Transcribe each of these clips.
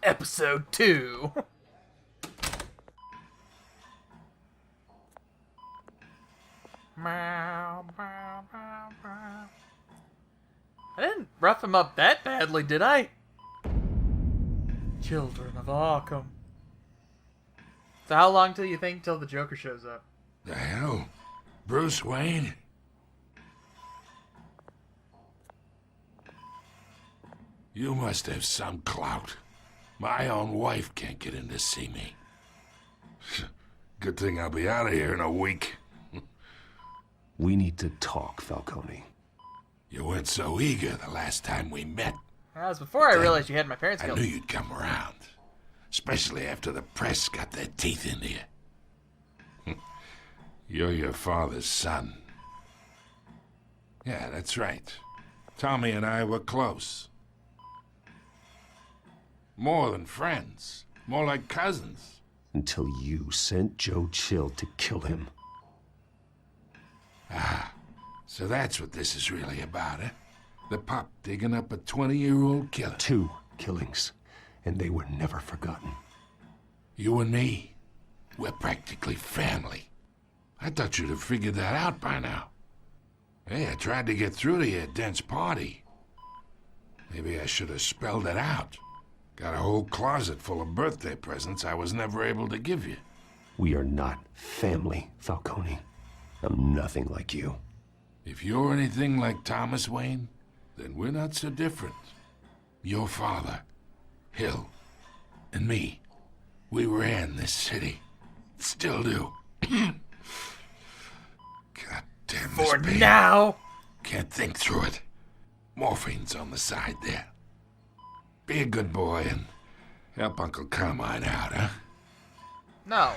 Episode 2. I didn't rough him up that badly, did I? Children of Arkham. So how long till you think till the Joker shows up? The hell? Bruce Wayne? You must have some clout. My own wife can't get in to see me. Good thing I'll be out of here in a week. We need to talk, Falcone. You weren't so eager the last time we met. That was before I realized you had my parents I killed. knew you'd come around. Especially after the press got their teeth into you. You're your father's son. Yeah, that's right. Tommy and I were close. More than friends. More like cousins. Until you sent Joe Chill to kill him. So that's what this is really about, eh? The pup digging up a 20-year-old killer. 2 killings, and they were never forgotten. You and me, we're practically family. I thought you'd have figured that out by now. Hey, I tried to get through to your dense party. Maybe I should have spelled it out. Got a whole closet full of birthday presents I was never able to give you. We are not family, Falcone. I'm nothing like you. If you're anything like Thomas Wayne, then we're not so different. Your father, Hill, and me, we ran this city. Still do. God damn this For pain. now! Can't think through it. Morphine's on the side there. Be a good boy and help Uncle Carmine out, huh? No.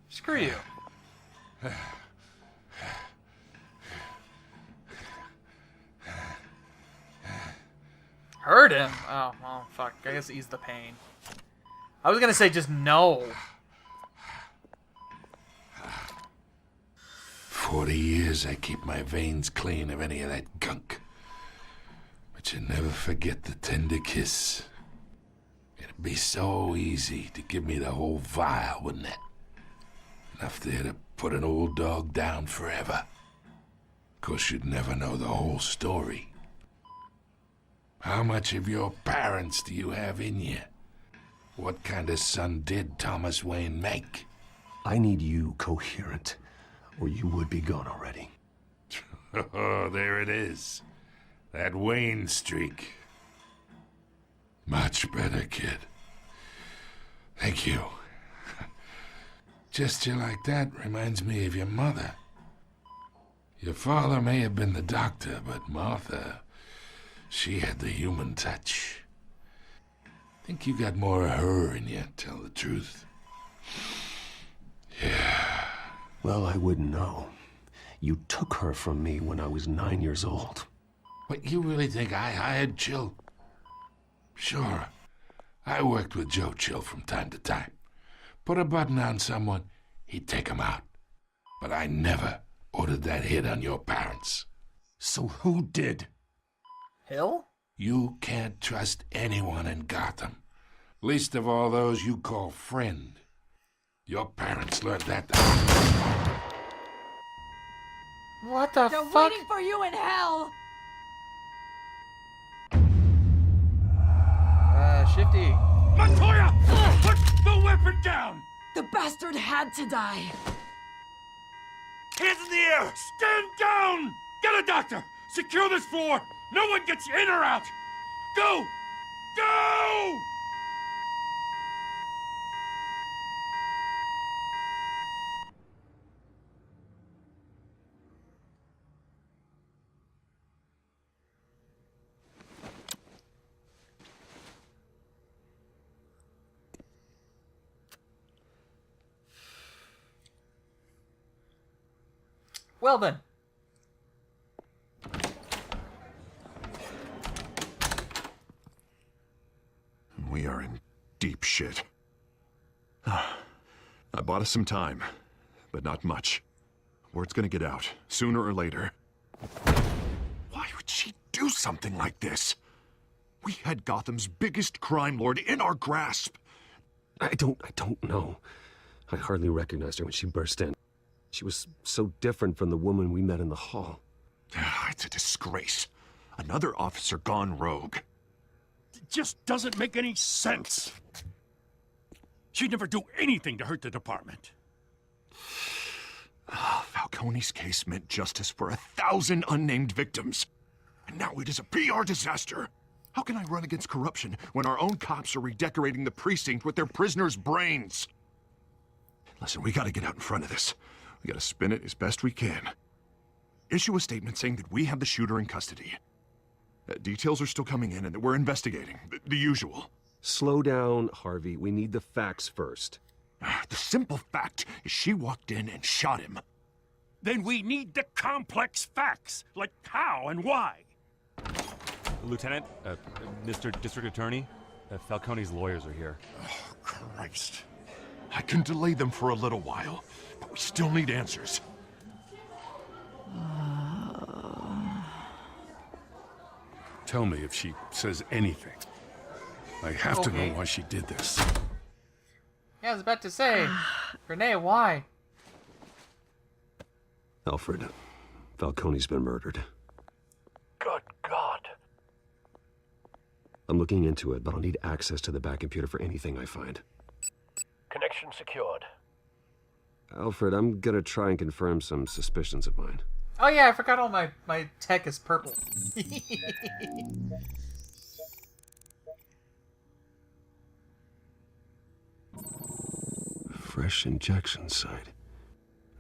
Screw you. Hurt him? Oh, well, fuck. I guess ease the pain. I was gonna say just no. 40 years I keep my veins clean of any of that gunk. But you never forget the tender kiss. It'd be so easy to give me the whole vial, wouldn't it? Enough there to put an old dog down forever. Of course, you'd never know the whole story. How much of your parents do you have in you? What kind of son did Thomas Wayne make? I need you coherent, or you would be gone already. Oh, there it is. That Wayne streak. Much better, kid. Thank you. Gesture like that reminds me of your mother. Your father may have been the doctor, but Martha, she had the human touch. Think you got more of her in you, tell the truth. Yeah. Well, I wouldn't know. You took her from me when I was 9 years old. What, you really think I hired Chill? Sure. I worked with Joe Chill from time to time. Put a button on someone, he'd take him out. But I never ordered that hit on your parents. So who did? Hill? You can't trust anyone in Gotham. Least of all those you call friend. Your parents learned that. What the They're fuck? waiting for you in hell! Shifty. Montoya! Put the weapon down! The bastard had to die. Hands in the air! Stand down! Get a doctor! Secure this floor! No one gets in or out! Go! Go! Well then. We are in deep shit. I bought us some time, but not much. Word's gonna get out, sooner or later. Why would she do something like this? We had Gotham's biggest crime lord in our grasp. I don't know. I hardly recognized her when she burst in. She was so different from the woman we met in the hall. It's a disgrace. Another officer gone rogue. It just doesn't make any sense. She'd never do anything to hurt the department. Falcone's case meant justice for 1,000 unnamed victims. And now it is a PR disaster. How can I run against corruption when our own cops are redecorating the precinct with their prisoners' brains? Listen, we gotta get out in front of this. We gotta spin it as best we can. Issue a statement saying that we have the shooter in custody. Details are still coming in and that we're investigating. The usual. Slow down, Harvey. We need the facts first. The simple fact is she walked in and shot him. Then we need the complex facts, like how and why. Lieutenant, Mr. District Attorney, Falcone's lawyers are here. Oh, Christ. I can delay them for a little while, but we still need answers. Tell me if she says anything. I have to know why she did this. Yeah, I was about to say, Renee, why? Alfred, Falcone's been murdered. Good God. I'm looking into it, but I'll need access to the back computer for anything I find. Connection secured. Alfred, I'm gonna try and confirm some suspicions of mine. Oh yeah, I forgot all my tech is purple. Fresh injection site.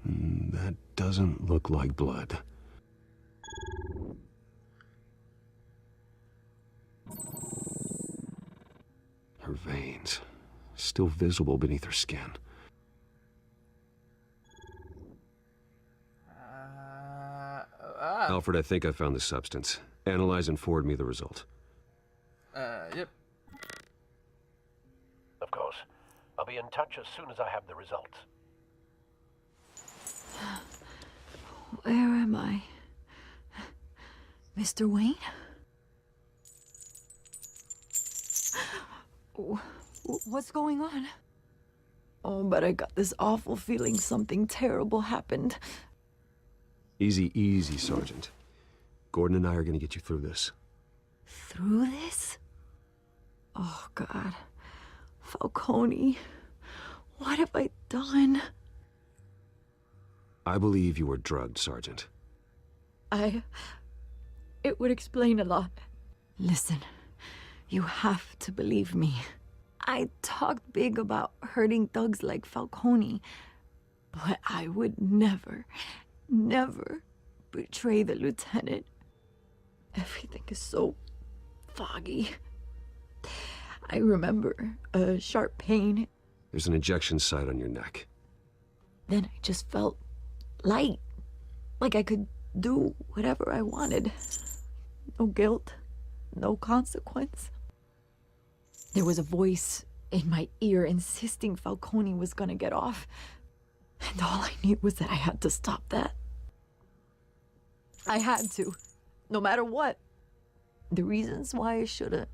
That doesn't look like blood. Her veins, still visible beneath her skin. Alfred, I think I found the substance. Analyze and forward me the result. Yep. Of course. I'll be in touch as soon as I have the results. Where am I? Mr. Wayne? What's going on? Oh, but I got this awful feeling something terrible happened. Easy, easy, Sergeant. Gordon and I are gonna get you through this. Through this? Oh, God. Falcone. What have I done? I believe you were drugged, Sergeant. It would explain a lot. Listen, you have to believe me. I talked big about hurting thugs like Falcone, but I would never betray the lieutenant. Everything is so foggy. I remember a sharp pain. There's an injection site on your neck. Then I just felt light, like I could do whatever I wanted. No guilt, no consequence. There was a voice in my ear insisting Falcone was gonna get off. And all I knew was that I had to stop that. I had to, no matter what. The reasons why I shouldn't,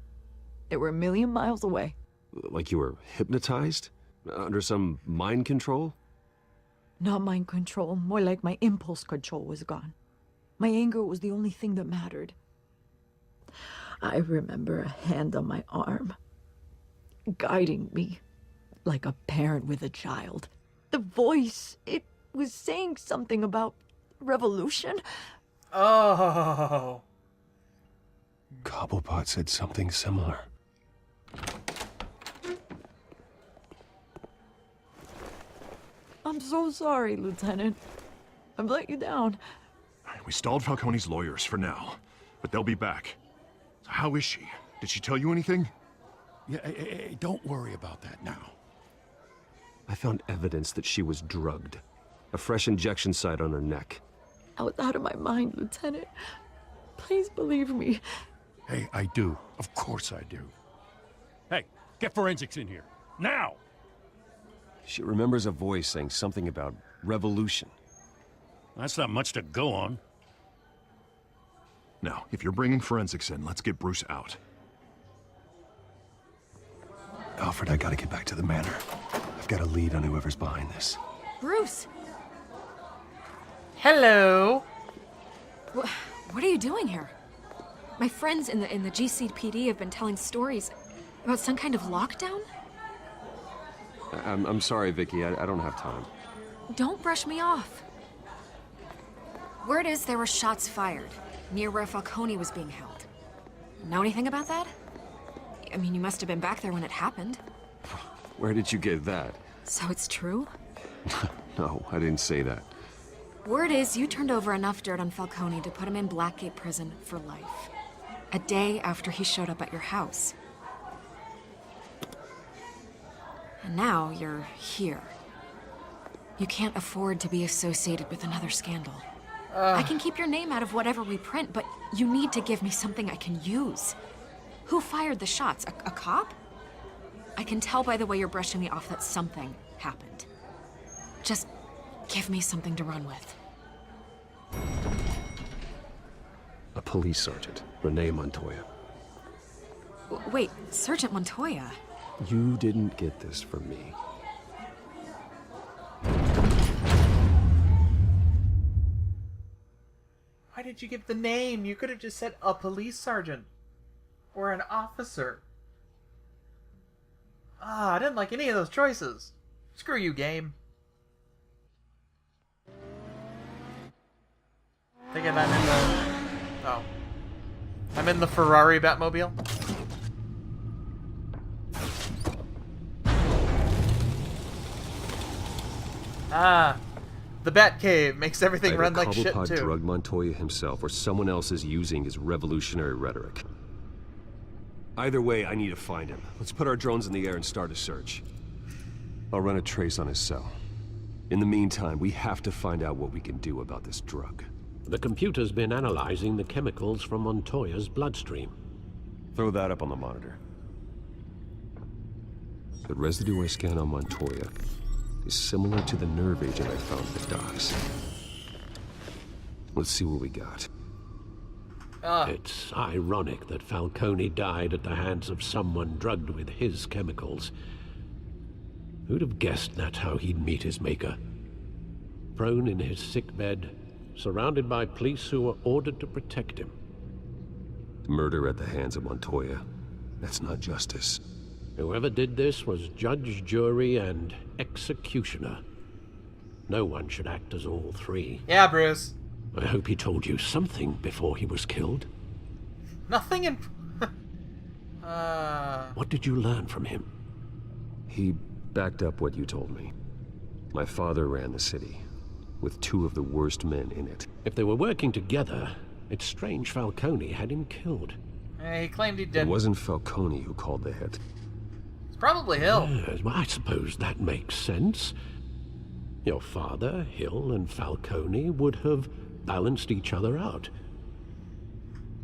they were a million miles away. Like you were hypnotized? Under some mind control? Not mind control, more like my impulse control was gone. My anger was the only thing that mattered. I remember a hand on my arm, guiding me like a parent with a child. The voice, it was saying something about revolution. Oh. Cobblepot said something similar. I'm so sorry, Lieutenant. I've let you down. We stalled Falcone's lawyers for now, but they'll be back. So how is she? Did she tell you anything? Yeah, don't worry about that now. I found evidence that she was drugged. A fresh injection site on her neck. I was out of my mind, Lieutenant. Please believe me. Hey, I do. Of course I do. Hey, get forensics in here. Now! She remembers a voice saying something about revolution. That's not much to go on. Now, if you're bringing forensics in, let's get Bruce out. Alfred, I gotta get back to the manor. I've got a lead on whoever's behind this. Bruce! Hello. What are you doing here? My friends in the GCPD have been telling stories about some kind of lockdown? I'm sorry, Vicky. I don't have time. Don't brush me off. Word is there were shots fired near where Falcone was being held. Know anything about that? I mean, you must have been back there when it happened. Where did you get that? So it's true? No, I didn't say that. Word is you turned over enough dirt on Falcone to put him in Blackgate Prison for life. A day after he showed up at your house. And now you're here. You can't afford to be associated with another scandal. I can keep your name out of whatever we print, but you need to give me something I can use. Who fired the shots? A cop? I can tell by the way you're brushing me off that something happened. Just give me something to run with. A police sergeant, Renee Montoya. Wait, Sergeant Montoya? You didn't get this from me. Why did you give the name? You could have just said a police sergeant. Or an officer. I didn't like any of those choices. Screw you, game. Thinking I'm in the... Oh. I'm in the Ferrari Batmobile. The Batcave makes everything run like shit, too. Either Cobblepot drugged Montoya himself, or someone else is using his revolutionary rhetoric. Either way, I need to find him. Let's put our drones in the air and start a search. I'll run a trace on his cell. In the meantime, we have to find out what we can do about this drug. The computer's been analyzing the chemicals from Montoya's bloodstream. Throw that up on the monitor. The residue I scanned on Montoya is similar to the nerve agent I found at the docks. Let's see what we got. It's ironic that Falcone died at the hands of someone drugged with his chemicals. Who'd have guessed that's how he'd meet his maker? Prone in his sickbed, surrounded by police who were ordered to protect him. Murder at the hands of Montoya. That's not justice. Whoever did this was judge, jury, and executioner. No one should act as all three. Yeah, Bruce. I hope he told you something before he was killed. Nothing in... What did you learn from him? He backed up what you told me. My father ran the city, with two of the worst men in it. If they were working together, it's strange Falcone had him killed. He claimed he did. It wasn't Falcone who called the hit. It's probably Hill. Yes, well, I suppose that makes sense. Your father, Hill, and Falcone would have balanced each other out.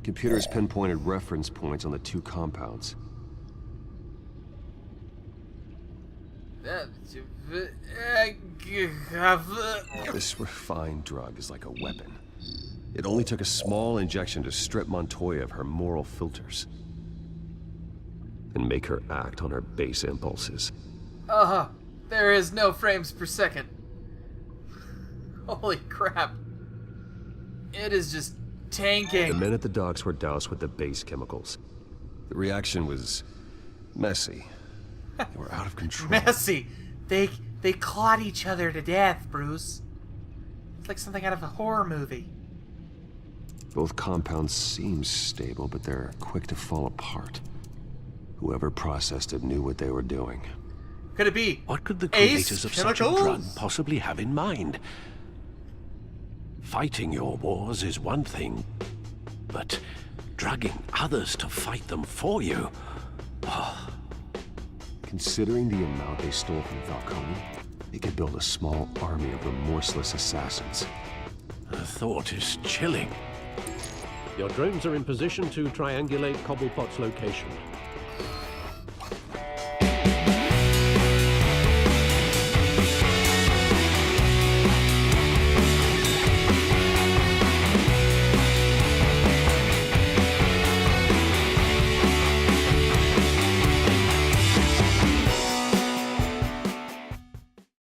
Computers pinpointed reference points on the two compounds. This refined drug is like a weapon. It only took a small injection to strip Montoya of her moral filters and make her act on her base impulses. There is no frames per second. Holy crap. It is just tanking. The men at the docks were doused with the base chemicals. The reaction was messy. They were out of control. Messy. They clawed each other to death, Bruce. It's like something out of a horror movie. Both compounds seem stable, but they're quick to fall apart. Whoever processed it knew what they were doing. Could it be What could the Ace creators of such a chemicals? drug possibly have in mind? Fighting your wars is one thing, but drugging others to fight them for you... Considering the amount they stole from Falcone, they could build a small army of remorseless assassins. The thought is chilling. Your drones are in position to triangulate Cobblepot's location.